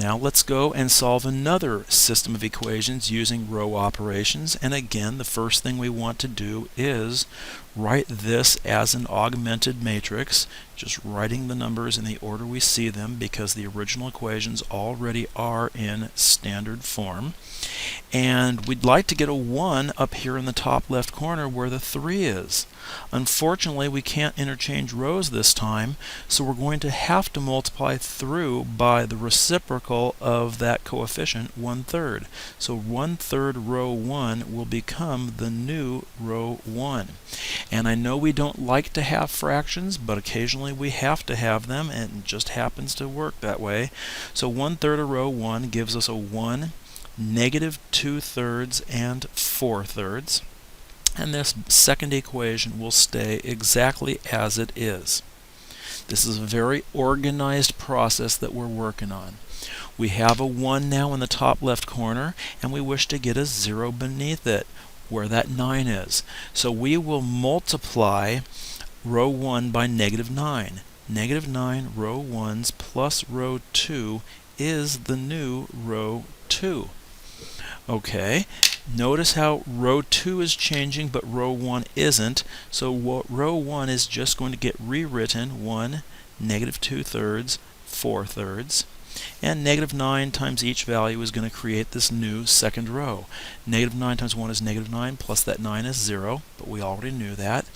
Now let's go and solve another system of equations using row operations. And again, the first thing we want to do is write this as an augmented matrix, just writing the numbers in the order we see them because the original equations already are in standard form. And we'd like to get a 1 up here in the top left corner where the 3 is. Unfortunately, we can't interchange rows this time, so we're going to have to multiply through by the reciprocal of that coefficient, 1/3. So 1/3 row 1 will become the new row 1. And I know we don't like to have fractions, but occasionally we have to have them, and it just happens to work that way. So 1/3 of row 1 gives us a 1, -2/3, and 4/3. And this second equation will stay exactly as it is. This is a very organized process that we're working on. We have a 1 now in the top left corner, and we wish to get a 0 beneath it, where that 9 is. So we will multiply row 1 by -9. -9 row 1s plus row 2 is the new row 2. Okay, notice how row 2 is changing but row 1 isn't, so row 1 is just going to get rewritten 1, -2/3, 4/3, and -9 times each value is going to create this new second row. -9 times 1 is -9, plus that 9 is 0, but we already knew that.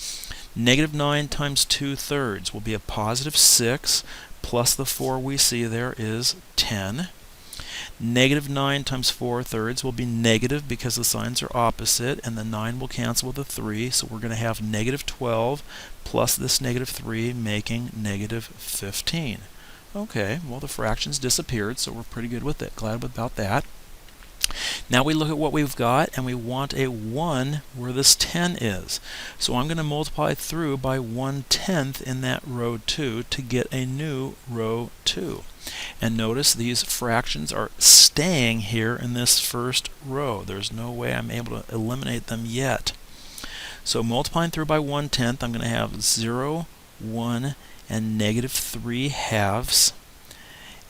-9 times 2/3 will be a +6, plus the 4 we see there is 10. -9 times 4/3 will be negative because the signs are opposite, and the 9 will cancel with a 3, so we're going to have -12 plus this -3 making -15. Okay, well the fractions disappeared, so we're pretty good with it. Glad about that. Now we look at what we've got, and we want a 1 where this 10 is. So I'm going to multiply through by 1/10 in that row 2 to get a new row 2. And notice these fractions are staying here in this first row. There's no way I'm able to eliminate them yet. So multiplying through by 1/10, I'm going to have 0, 1, and -3/2.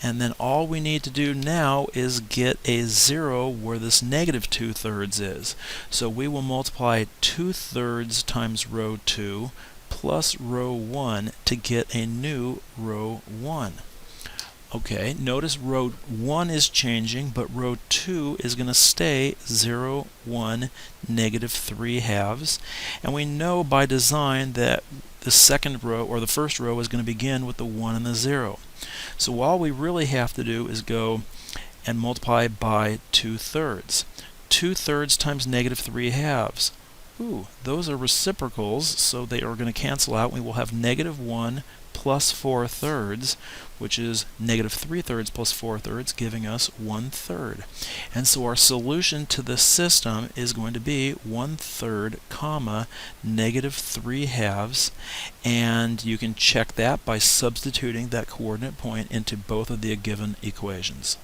And then all we need to do now is get a 0 where this -2/3 is. So we will multiply 2/3 times row 2 plus row 1 to get a new row 1. Okay, notice row 1 is changing, but row 2 is going to stay 0, 1, -3/2. And we know by design that the second row, or the first row, is going to begin with the 1 and the 0. So all we really have to do is go and multiply by 2/3. 2/3 times -3/2. Ooh, those are reciprocals, so they are going to cancel out. We will have -1 plus 4/3, which is -3/3 plus 4/3, giving us 1/3. And so our solution to this system is going to be 1/3, comma, -3/2, and you can check that by substituting that coordinate point into both of the given equations.